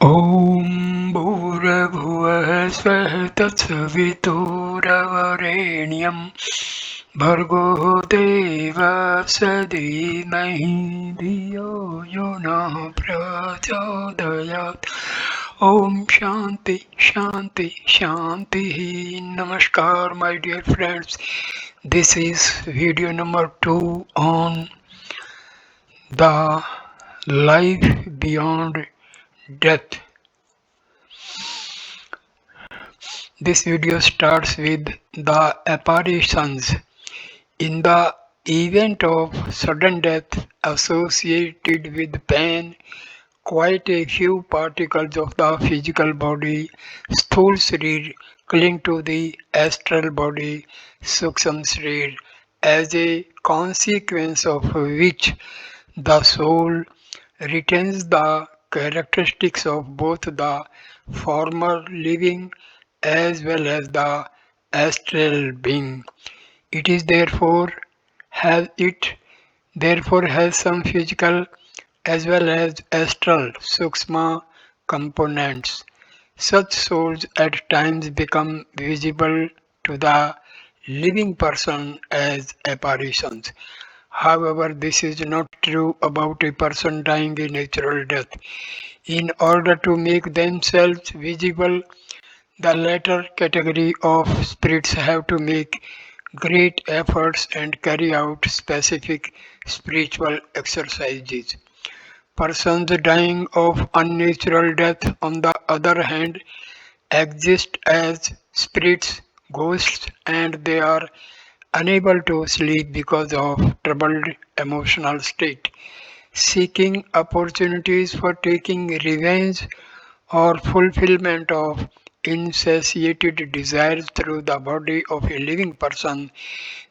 ॐ भूर्भुवः स्वः तत्सवितुर्वरेण्यं भर्गो देवस्य धीमहि धियो यो नः प्रचोदयात्। Om Shanti Shanti Shanti. Namaskar, my dear friends. This is video number 2 on the life beyond death. This video starts with the apparitions. In the event of sudden death associated with pain, quite a few particles of the physical body, sthul sharir, cling to the astral body, suksham sharir, as a consequence of which the soul retains the characteristics of both the former living as well as the astral being. It is therefore has some physical as well as astral sukshma components. Such souls at times become visible to the living person as apparitions. However, this is not true about a person dying a natural death. In order to make themselves visible, the latter category of spirits have to make great efforts and carry out specific spiritual exercises. Persons dying of unnatural death, on the other hand, exist as spirits, ghosts, and they are unable to sleep because of troubled emotional state, seeking opportunities for taking revenge or fulfillment of insatiated desires through the body of a living person.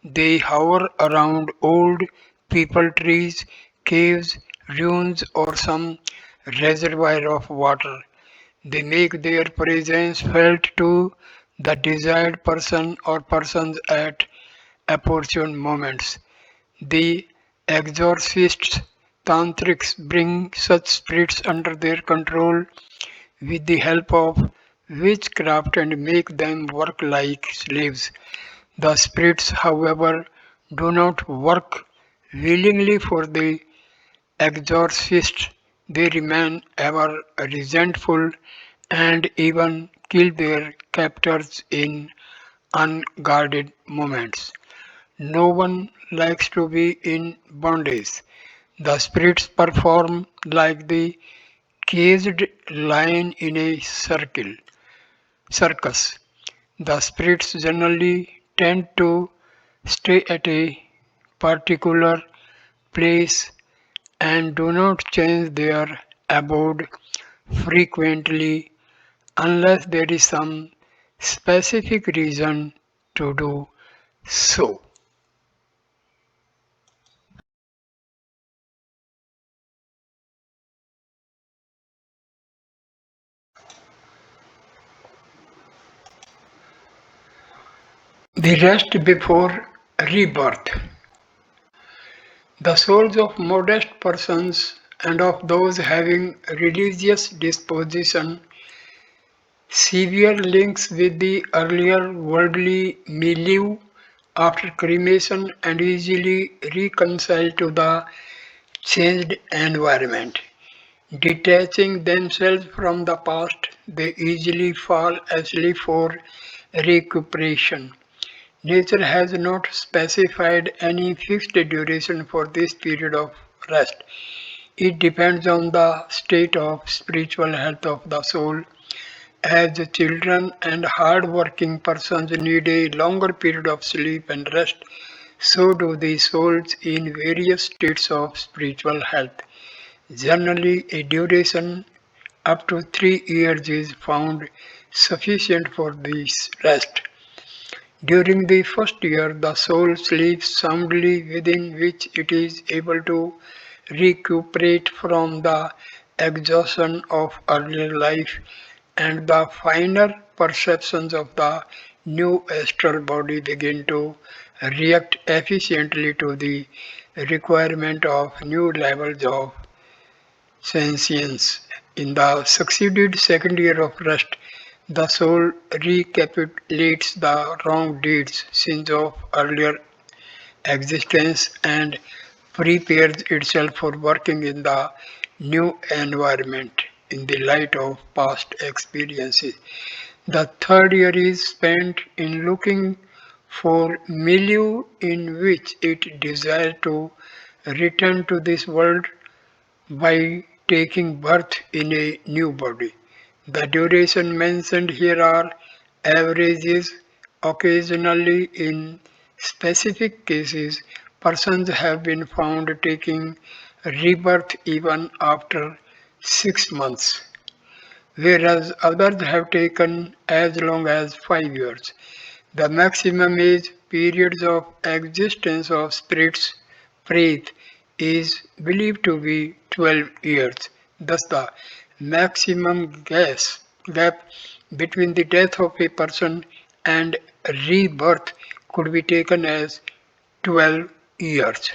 They hover around old peepal trees, caves, ruins, or some reservoir of water. They make their presence felt to the desired person or persons at opportune moments. The exorcists, tantrics bring such spirits under their control with the help of witchcraft and make them work like slaves. The spirits, however, do not work willingly for the exorcist. They remain ever resentful and even kill their captors in unguarded moments. No one likes to be in bondage. The spirits perform like the caged lion in a circus. The spirits generally tend to stay at a particular place and do not change their abode frequently unless there is some specific reason to do so. The rest before rebirth. The souls of modest persons and of those having religious disposition, severe links with the earlier worldly milieu after cremation and easily reconcile to the changed environment. Detaching themselves from the past, they easily fall asleep for recuperation. Nature has not specified any fixed duration for this period of rest. It depends on the state of spiritual health of the soul. As children and hard-working persons need a longer period of sleep and rest, so do the souls in various states of spiritual health. Generally, a duration up to 3 years is found sufficient for this rest. During the first year, the soul sleeps soundly, within which it is able to recuperate from the exhaustion of earlier life and the finer perceptions of the new astral body begin to react efficiently to the requirement of new levels of sentience. In the succeeded second year of rest, the soul recapitulates the wrong deeds, sins of earlier existence and prepares itself for working in the new environment in the light of past experiences. The third year is spent in looking for milieu in which it desires to return to this world by taking birth in a new body. The duration mentioned here are averages. Occasionally, in specific cases, persons have been found taking rebirth even after 6 months, whereas others have taken as long as 5 years. The maximum age periods of existence of spirits Preet is believed to be 12 years. Thus, the maximum gap between the death of a person and rebirth could be taken as 12 years.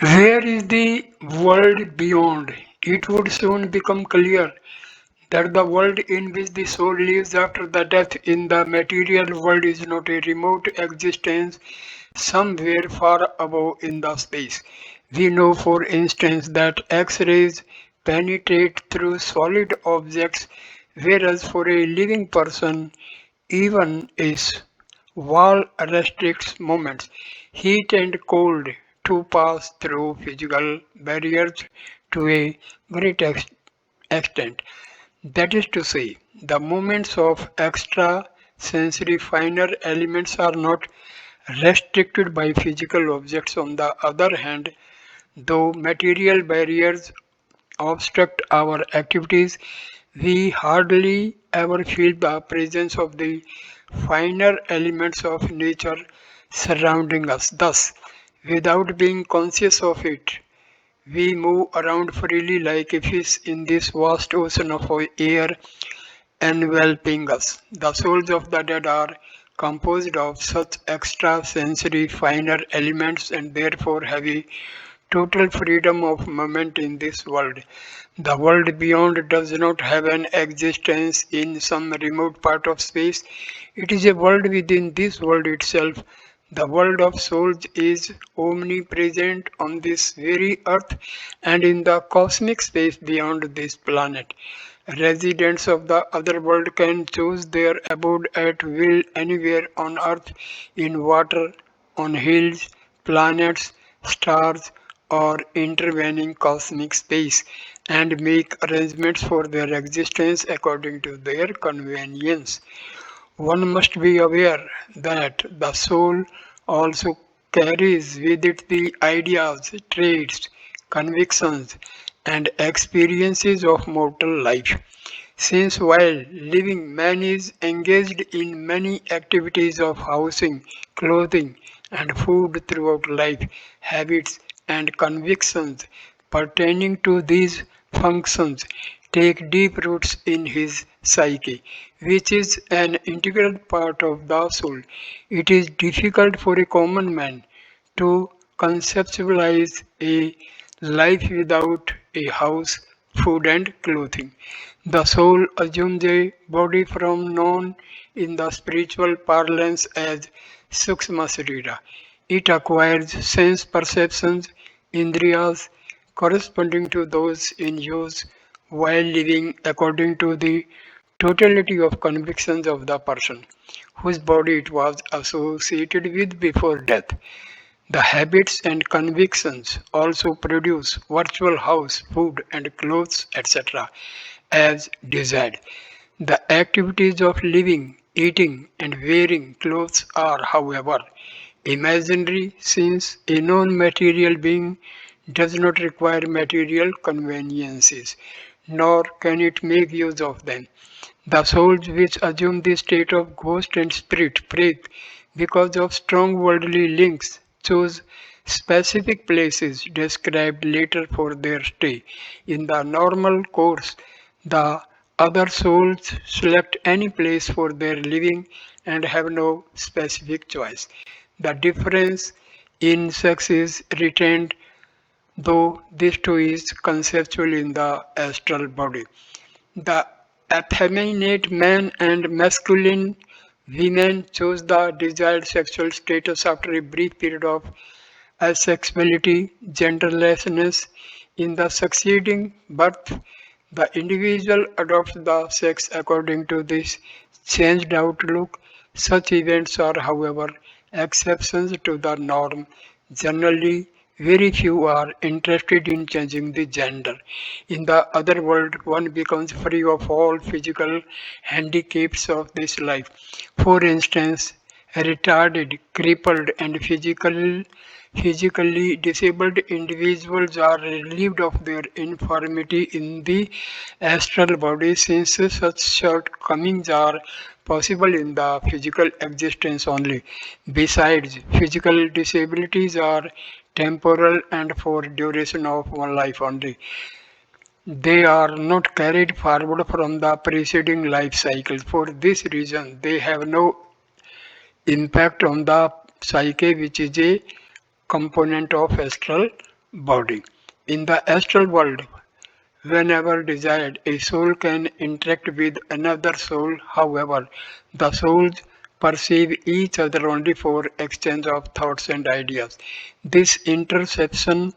Where is the world beyond? It would soon become clear that the world in which the soul lives after the death in the material world is not a remote existence somewhere far above in the space. We know, for instance, that X rays penetrate through solid objects, whereas for a living person, even a wall restricts movements. Heat and cold to pass through physical barriers to a great extent. That is to say, the movements of extra sensory finer elements are not restricted by physical objects. On the other hand, though material barriers obstruct our activities, we hardly ever feel the presence of the finer elements of nature surrounding us. Thus, without being conscious of it, we move around freely like a fish in this vast ocean of air enveloping us. The souls of the dead are composed of such extrasensory finer elements and therefore have a total freedom of movement in this world. The world beyond does not have an existence in some remote part of space. It is a world within this world itself. The world of souls is omnipresent on this very earth and in the cosmic space beyond this planet. Residents of the other world can choose their abode at will anywhere on earth, in water, on hills, planets, stars, or intervening cosmic space, and make arrangements for their existence according to their convenience. One must be aware that the soul also carries with it the ideas, traits, convictions, and experiences of mortal life. Since while living, man is engaged in many activities of housing, clothing, and food throughout life, habits and convictions pertaining to these functions take deep roots in his psyche, which is an integral part of the soul. It is difficult for a common man to conceptualize a life without a house, food, and clothing. The soul assumes a body from known in the spiritual parlance as Sukshma Sarira. It acquires sense perceptions, indriyas, corresponding to those in use while living according to the totality of convictions of the person whose body it was associated with before death. The habits and convictions also produce virtual house, food and clothes, etc. as desired. The activities of living, eating and wearing clothes are, however, imaginary since a non-material being does not require material conveniences, nor can it make use of them. The souls which assume the state of ghost and spirit, breathe because of strong worldly links choose specific places described later for their stay. In the normal course, the other souls select any place for their living and have no specific choice. The difference in sex is retained, though this too is conceptual in the astral body. The effeminate man and masculine women choose the desired sexual status after a brief period of asexuality, genderlessness. In the succeeding birth, the individual adopts the sex according to this changed outlook. Such events are, however, exceptions to the norm. Generally, very few are interested in changing the gender. In the other world, one becomes free of all physical handicaps of this life. For instance, retarded, crippled, and physically disabled individuals are relieved of their infirmity in the astral body since such shortcomings are possible in the physical existence only. Besides, physical disabilities are temporal and for duration of one life only. They are not carried forward from the preceding life cycle. For this reason, they have no impact on the psyche, which is a component of astral body. In the astral world, whenever desired, a soul can interact with another soul. However, the souls perceive each other only for exchange of thoughts and ideas. This interception,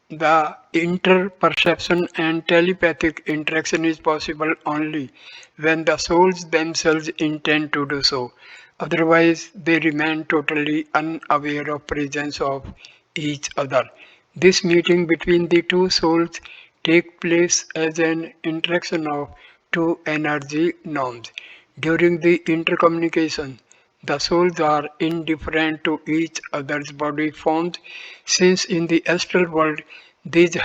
the interperception and telepathic interaction is possible only when the souls themselves intend to do so. Otherwise, they remain totally unaware of presence of each other. This meeting between the two souls takes place as an interaction of two energy norms. During the intercommunication, the souls are indifferent to each other's body forms, since in the astral world these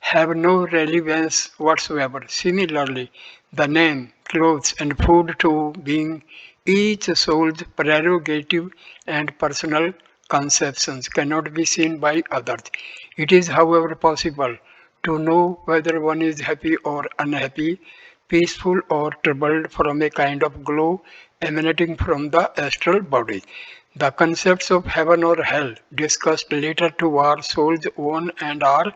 have no relevance whatsoever. Similarly, the name, clothes, and food too being each soul's prerogative and personal conceptions cannot be seen by others. It is, however, possible to know whether one is happy or unhappy, peaceful or troubled from a kind of glow emanating from the astral body. The concepts of heaven or hell discussed later too are soul's own and are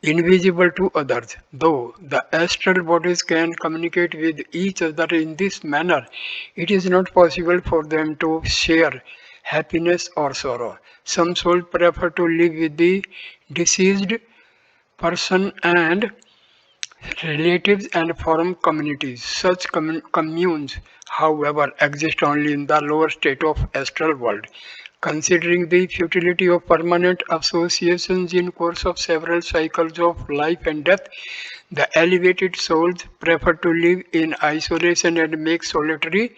invisible to others. Though the astral bodies can communicate with each other in this manner, it is not possible for them to share happiness or sorrow. Some souls prefer to live with the deceased person and relatives and form communities. Such communes, however, exist only in the lower state of astral world. Considering the futility of permanent associations in course of several cycles of life and death, the elevated souls prefer to live in isolation and make solitary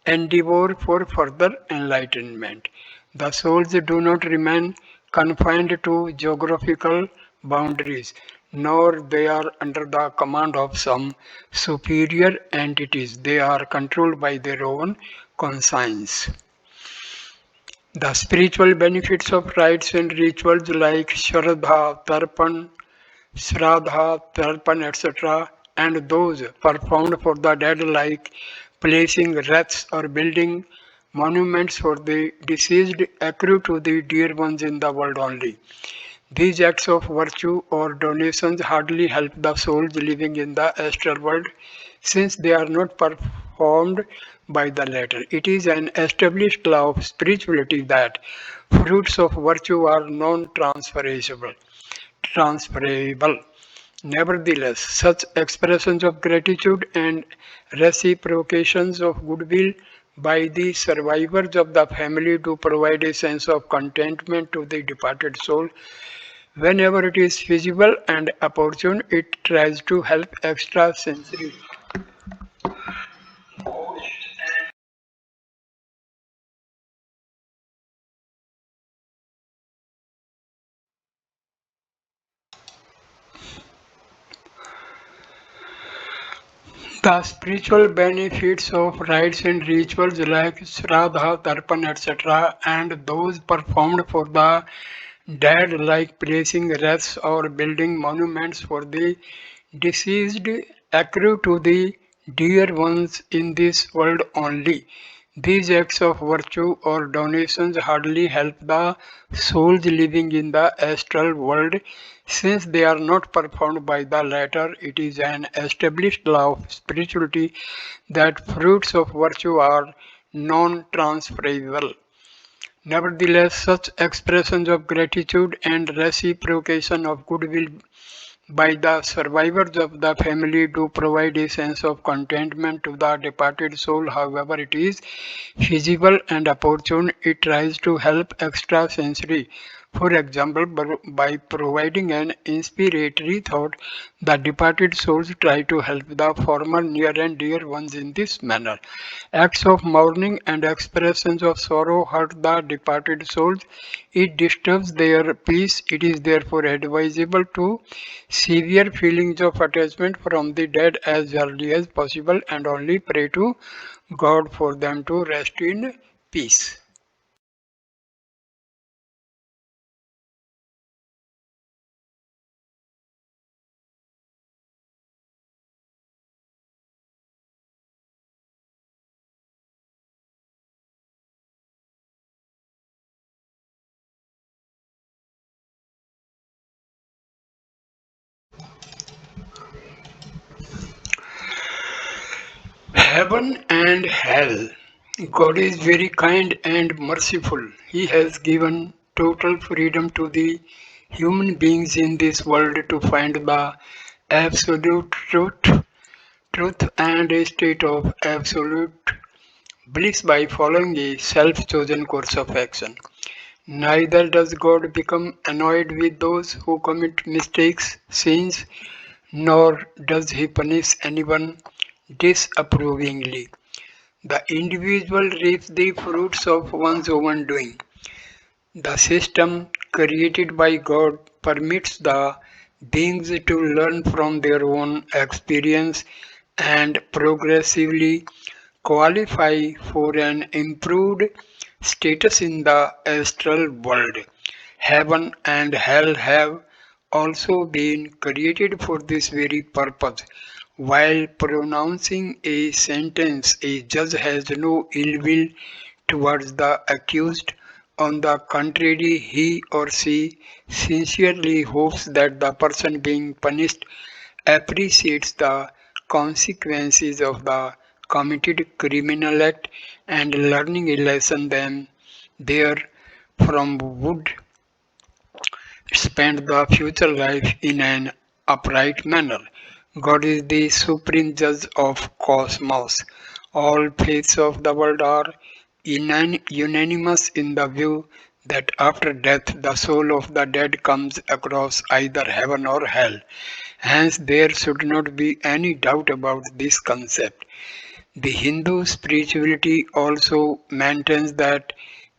endeavor for further enlightenment. The souls do not remain confined to geographical boundaries, nor they are under the command of some superior entities. They are controlled by their own conscience. The spiritual benefits of rites and rituals like Shraddha, Tarpan, etc., and those performed for the dead like placing wreaths or building monuments for the deceased accrue to the dear ones in the world only. These acts of virtue or donations hardly help the souls living in the astral world since they are not performed by the latter. It is an established law of spirituality that fruits of virtue are transferable. Nevertheless, such expressions of gratitude and reciprocations of goodwill by the survivors of the family do provide a sense of contentment to the departed soul. Whenever it is feasible and opportune, it tries to help extrasensory. The spiritual benefits of rites and rituals like Shraddha, Tarpan, etc., and those performed for the dead, like placing wreaths or building monuments for the deceased, accrue to the dear ones in this world only. These acts of virtue or donations hardly help the souls living in the astral world, since they are not performed by the latter. It is an established law of spirituality that fruits of virtue are non transferable. Nevertheless, such expressions of gratitude and reciprocation of goodwill by the survivors of the family do provide a sense of contentment to the departed soul. However, it is feasible and opportune. It tries to help extrasensory. For example, by providing an inspiratory thought, the departed souls try to help the former near and dear ones in this manner. Acts of mourning and expressions of sorrow hurt the departed souls. It disturbs their peace. It is therefore advisable to severe feelings of attachment from the dead as early as possible and only pray to God for them to rest in peace. Heaven and hell. God is very kind and merciful. He has given total freedom to the human beings in this world to find the absolute truth and a state of absolute bliss by following a self-chosen course of action. Neither does God become annoyed with those who commit mistakes, sins, nor does he punish anyone disapprovingly. The individual reaps the fruits of one's own doing. The system created by God permits the beings to learn from their own experience and progressively qualify for an improved status in the astral world. Heaven and hell have also been created for this very purpose. While pronouncing a sentence, a judge has no ill will towards the accused. On the contrary, he or she sincerely hopes that the person being punished appreciates the consequences of the committed criminal act and learning a lesson then there from would spend the future life in an upright manner. God is the supreme judge of cosmos. All faiths of the world are unanimous in the view that after death the soul of the dead comes across either heaven or hell. Hence, there should not be any doubt about this concept. The Hindu spirituality also maintains that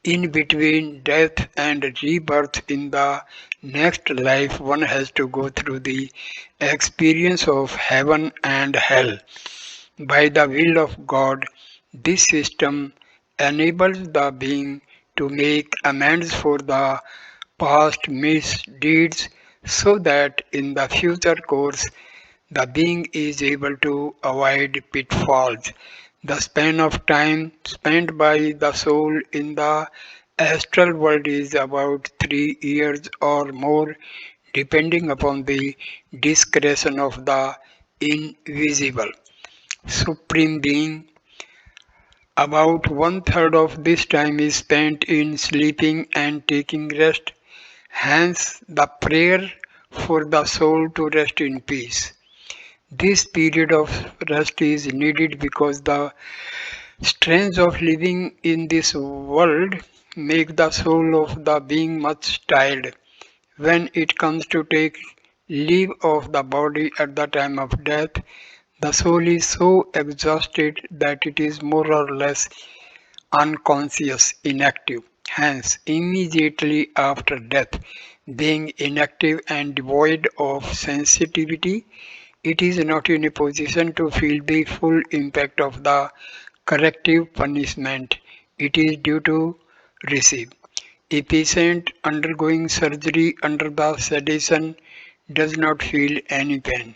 in between death and rebirth in the next life, one has to go through the experience of heaven and hell. By the will of God, this system enables the being to make amends for the past misdeeds so that in the future course the being is able to avoid pitfalls. The span of time spent by the soul in the astral world is about 3 years or more, depending upon the discretion of the invisible supreme being. About one third of this time is spent in sleeping and taking rest. Hence, the prayer for the soul to rest in peace. This period of rest is needed because the strains of living in this world make the soul of the being much tired. When it comes to take leave of the body at the time of death, the soul is so exhausted that it is more or less unconscious, inactive. Hence, immediately after death, being inactive and devoid of sensitivity, It is not in a position to feel the full impact of the corrective punishment it is due to receive. A patient undergoing surgery under the sedation does not feel any pain.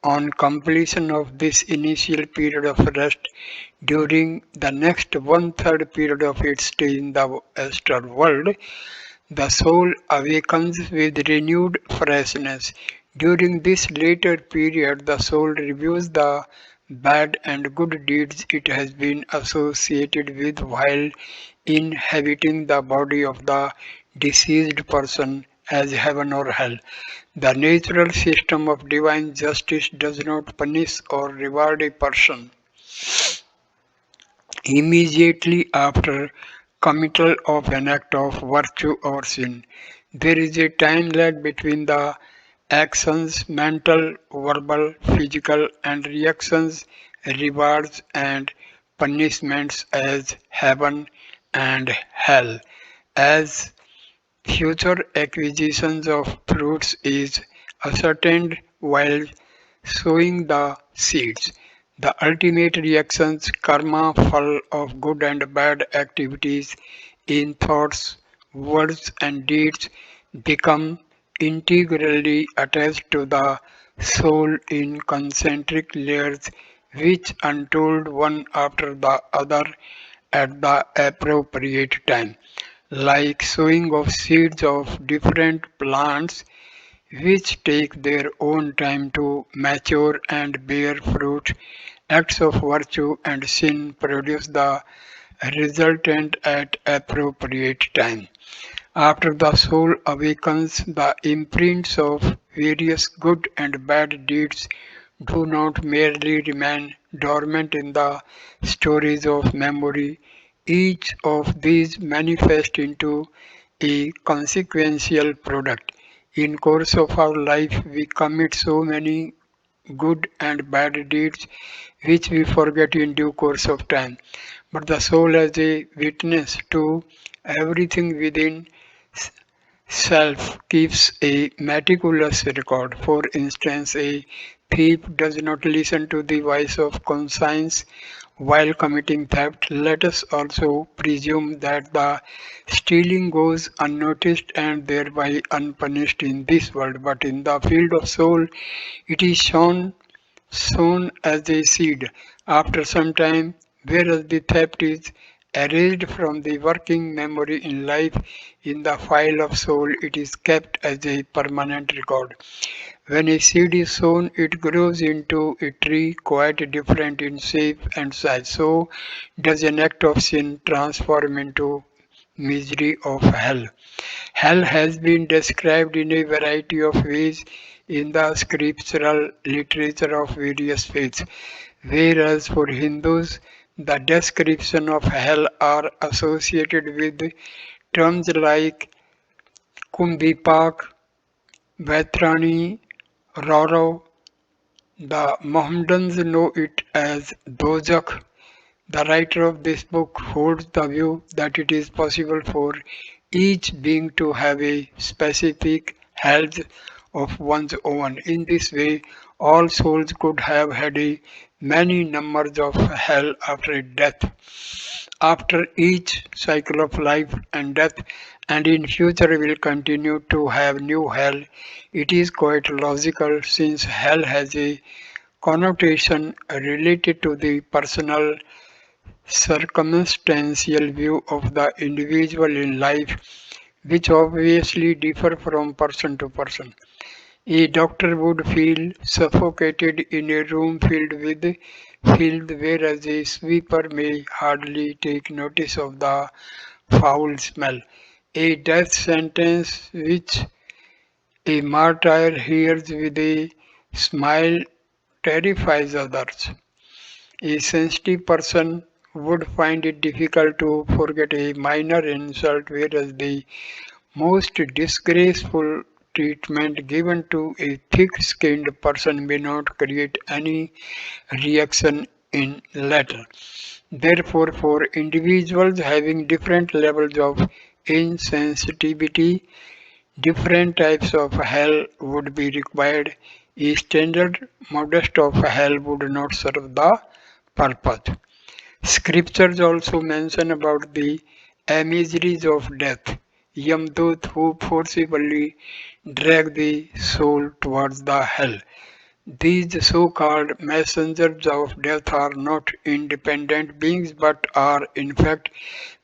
On completion of this initial period of rest, during the next one-third period of its stay in the astral world, the soul awakens with renewed freshness. During this later period, the soul reviews the bad and good deeds it has been associated with while inhabiting the body of the deceased person as heaven or hell. The natural system of divine justice does not punish or reward a person immediately after committal of an act of virtue or sin. There is a time lag between the actions, mental, verbal, physical, and reactions, rewards, and punishments as heaven and hell. As future acquisitions of fruits is ascertained while sowing the seeds. The ultimate reactions, karma, fall of good and bad activities in thoughts, words, and deeds become integrally attached to the soul in concentric layers, which untold one after the other at the appropriate time, like sowing of seeds of different plants which take their own time to mature and bear fruit. Acts of virtue and sin produce the resultant at appropriate time. After the soul awakens, the imprints of various good and bad deeds do not merely remain dormant in the stories of memory. Each of these manifests into a consequential product. In course of our life, we commit so many good and bad deeds which we forget in due course of time. But the soul as a witness to everything within self keeps a meticulous record. For instance, a thief does not listen to the voice of conscience while committing theft. Let us also presume that the stealing goes unnoticed and thereby unpunished in this world, but in the field of soul it is sown as a seed after some time, whereas the theft is erased from the working memory in life. In the file of soul, it is kept as a permanent record. When a seed is sown, it grows into a tree quite different in shape and size. So does an act of sin transform into misery of hell. Hell has been described in a variety of ways in the scriptural literature of various faiths, whereas for Hindus, the description of hell are associated with terms like Kumbipak, Vaitrani, Roro. The Mohammedans know it as Dozak. The writer of this book holds the view that it is possible for each being to have a specific hell of one's own. In this way, all souls could have had a many numbers of hell after death. After each cycle of life and death, and in future will continue to have new hell. It is quite logical since hell has a connotation related to the personal circumstantial view of the individual in life, which obviously differ from person to person. A doctor would feel suffocated in a room filled with filth, whereas a sweeper may hardly take notice of the foul smell. A death sentence which a martyr hears with a smile terrifies others. A sensitive person would find it difficult to forget a minor insult, whereas the most disgraceful treatment given to a thick-skinned person may not create any reaction in later. Therefore, for individuals having different levels of insensitivity, different types of hell would be required. A standard modest of hell would not serve the purpose. Scriptures also mention about the emissaries of death, Yamdut who forcibly drag the soul towards the hell. These so-called messengers of death are not independent beings but are in fact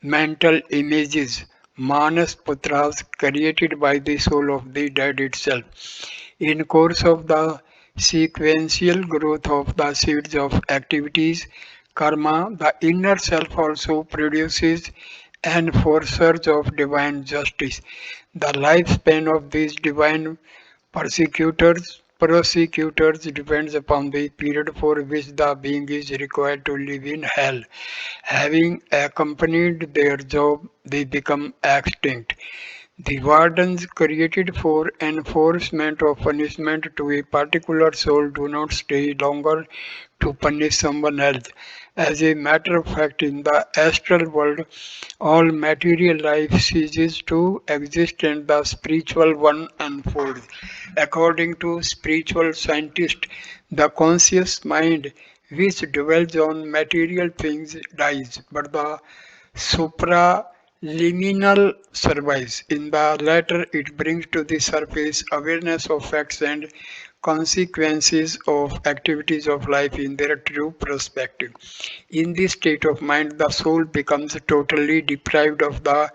mental images, manas putras created by the soul of the dead itself. In course of the sequential growth of the seeds of activities, karma, the inner self also produces enforcers of divine justice. The lifespan of these divine prosecutors depends upon the period for which the being is required to live in hell. Having accompanied their job, they become extinct. The wardens created for enforcement of punishment to a particular soul do not stay longer to punish someone else. As a matter of fact, in the astral world, all material life ceases to exist and the spiritual one unfolds. According to spiritual scientists, the conscious mind which dwells on material things dies, but the supraliminal survives. In the latter, it brings to the surface awareness of facts and consequences of activities of life in their true perspective. In this state of mind, the soul becomes totally deprived of the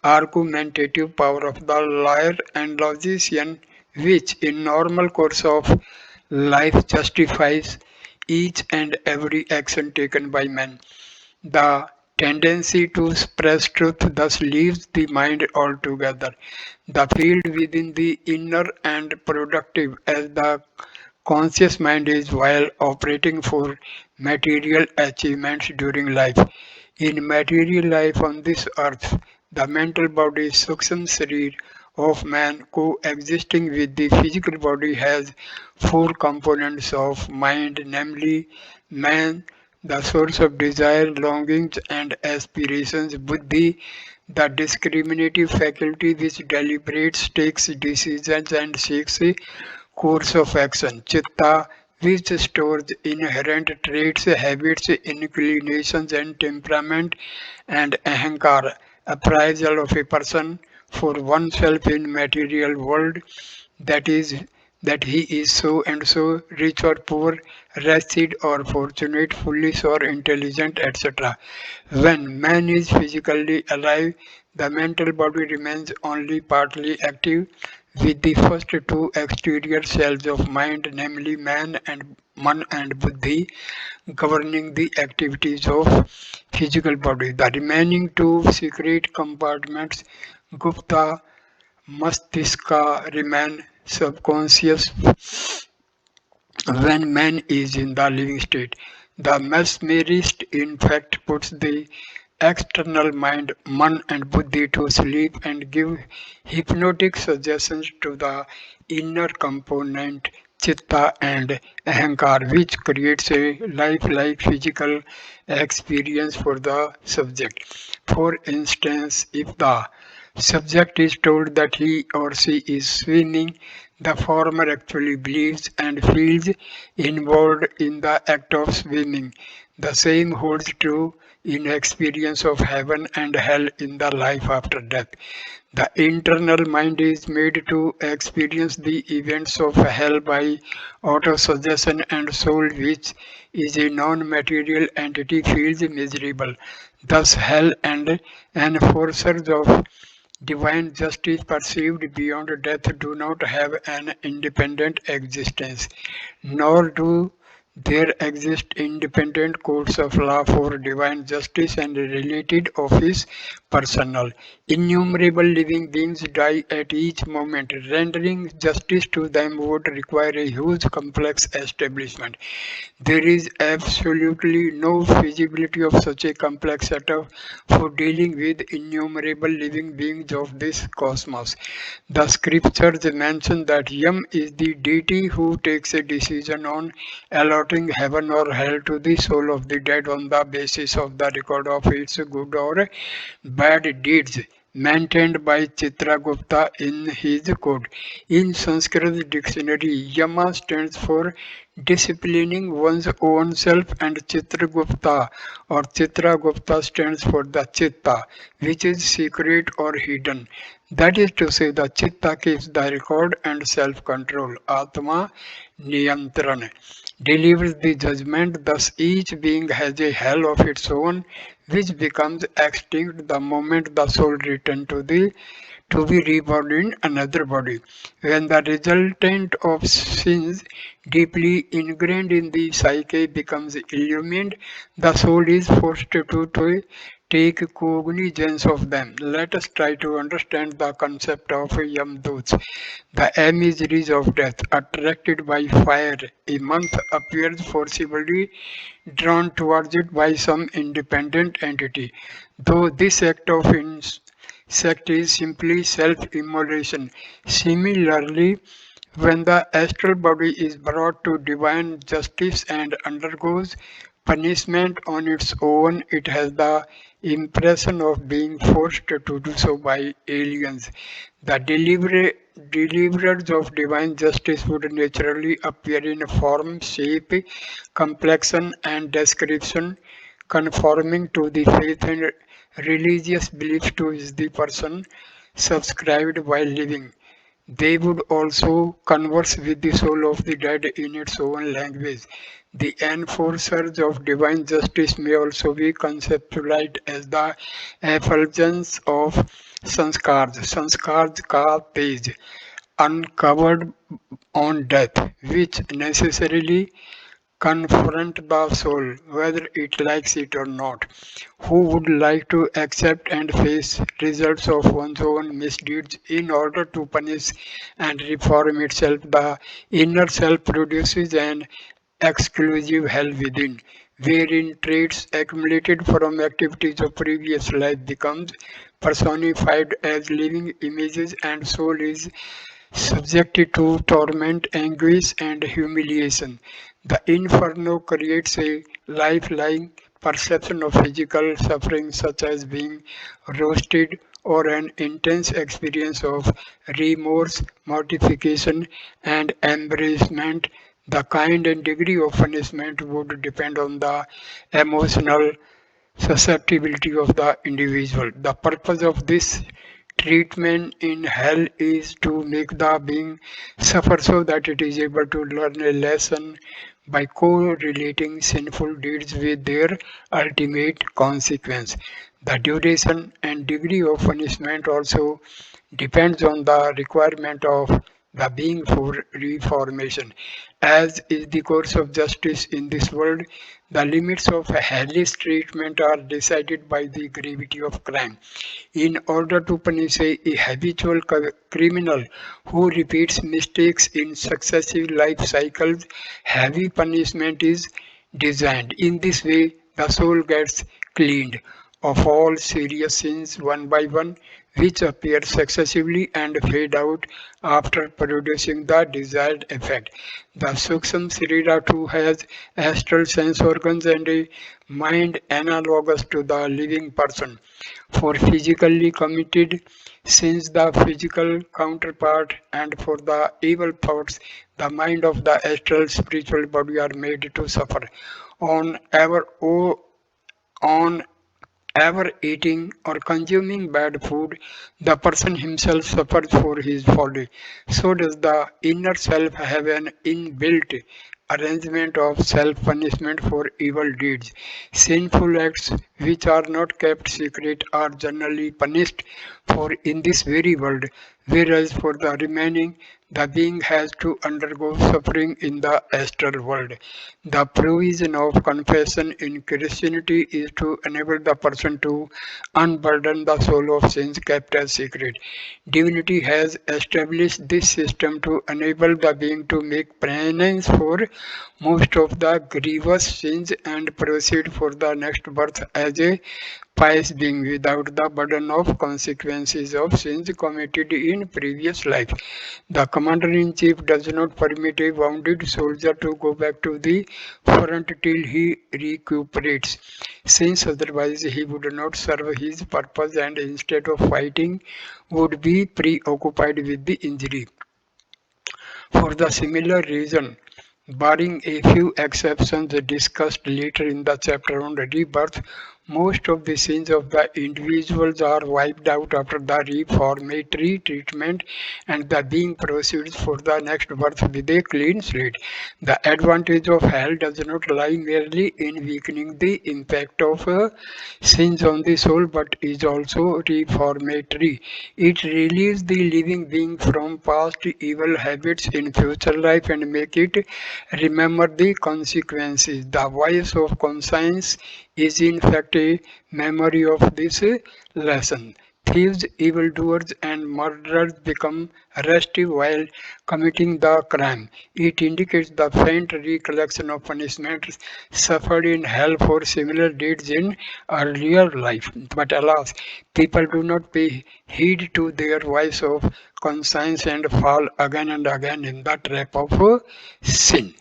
argumentative power of the liar and logician, which in normal course of life justifies each and every action taken by man. The tendency to suppress truth thus leaves the mind altogether. The field within the inner and productive as the conscious mind is while operating for material achievements during life. In material life on this earth, the mental body Sukshma Sharir of man coexisting with the physical body has four components of mind, namely man, the source of desire, longings, and aspirations, buddhi, the discriminative faculty which deliberates, takes decisions, and seeks a course of action, chitta, which stores inherent traits, habits, inclinations, and temperament, and ahankara, appraisal of a person for oneself in material world, that is that he is so and so, rich or poor, wretched or fortunate, foolish or intelligent, etc. When man is physically alive, the mental body remains only partly active, with the first two exterior cells of mind, namely man and buddhi, governing the activities of physical body. The remaining two secret compartments, gupta, mastiska, remain subconscious when man is in the living state. The mesmerist, in fact, puts the external mind, man and buddhi to sleep and give hypnotic suggestions to the inner component, chitta and ahankar, which creates a lifelike physical experience for the subject. For instance, if the subject is told that he or she is swimming, the former actually believes and feels involved in the act of swimming. The same holds true in experience of heaven and hell in the life after death. The internal mind is made to experience the events of hell by autosuggestion, and soul, which is a non-material entity, feels miserable. Thus hell and enforcers of divine justice perceived beyond death do not have an independent existence, nor do there exist independent courts of law for divine justice and related office personnel. Innumerable living beings die at each moment. Rendering justice to them would require a huge complex establishment. There is absolutely no feasibility of such a complex setup for dealing with innumerable living beings of this cosmos. The scriptures mention that Yam is the deity who takes a decision on allotting heaven or hell to the soul of the dead on the basis of the record of its good or bad deeds. maintained by Chitragupta in his code. In Sanskrit dictionary, Yama stands for disciplining one's own self, and Chitragupta stands for the Chitta, which is secret or hidden. That is to say, the Chitta keeps the record and self-control. Atma Niyantran delivers the judgment, thus each being has a hell of its own, which becomes extinct the moment the soul returns to be reborn in another body. When the resultant of sins deeply ingrained in the psyche becomes illumined, the soul is forced to take cognizance of them. Let us try to understand the concept of Yamduts. The emissaries of death, attracted by fire, a month appears forcibly drawn towards it by some independent entity. Though this sect is simply self-immolation. Similarly, when the astral body is brought to divine justice and undergoes punishment on its own, it has the impression of being forced to do so by aliens. The deliverers of divine justice would naturally appear in form, shape, complexion, and description conforming to the faith and religious belief to which the person subscribed while living. They would also converse with the soul of the dead in its own language. The enforcers of divine justice may also be conceptualized as the effulgence of sanskars ka page, uncovered on death, which necessarily confront the soul, whether it likes it or not. Who would like to accept and face results of one's own misdeeds in order to punish and reform itself? The inner self produces an exclusive hell within, wherein traits accumulated from activities of previous life becomes personified as living images, and soul is subjected to torment, anguish, and humiliation. The inferno creates a lifeline perception of physical suffering, such as being roasted, or an intense experience of remorse, mortification, and embarrassment. The kind and degree of punishment would depend on the emotional susceptibility of the individual. The purpose of this treatment in hell is to make the being suffer so that it is able to learn a lesson by correlating sinful deeds with their ultimate consequence. The duration and degree of punishment also depends on the requirement of the being for reformation. As is the course of justice in this world, the limits of hellish treatment are decided by the gravity of crime. In order to punish a habitual criminal who repeats mistakes in successive life cycles, heavy punishment is designed. In this way, the soul gets cleaned of all serious sins one by one, which appear successively and fade out after producing the desired effect. The Suksham Srira too has astral sense organs and a mind analogous to the living person. For physically committed sins, the physical counterpart, and for the evil thoughts, the mind of the astral spiritual body are made to suffer. On our on ever eating or consuming bad food, the person himself suffers for his folly. So does the inner self have an inbuilt arrangement of self-punishment for evil deeds. Sinful acts which are not kept secret are generally punished for in this very world, whereas for the remaining, the being has to undergo suffering in the astral world. The provision of confession in Christianity is to enable the person to unburden the soul of sins kept as secret. Divinity has established this system to enable the being to make penance for most of the grievous sins and proceed for the next birth as a pious being without the burden of consequences of sins committed in previous life. The commander-in-chief does not permit a wounded soldier to go back to the front till he recuperates, since otherwise he would not serve his purpose and instead of fighting would be preoccupied with the injury. For the similar reason, barring a few exceptions discussed later in the chapter on rebirth, most of the sins of the individuals are wiped out after the reformatory treatment and the being proceeds for the next birth with a clean slate. The advantage of hell does not lie merely in weakening the impact of sins on the soul but is also reformatory. It relieves the living being from past evil habits in future life and make it remember the consequences. The voice of conscience is in fact a memory of this lesson. Thieves, evildoers, and murderers become restive while committing the crime. It indicates the faint recollection of punishments suffered in hell for similar deeds in earlier life. But alas, people do not pay heed to their voice of conscience and fall again and again in the trap of sin.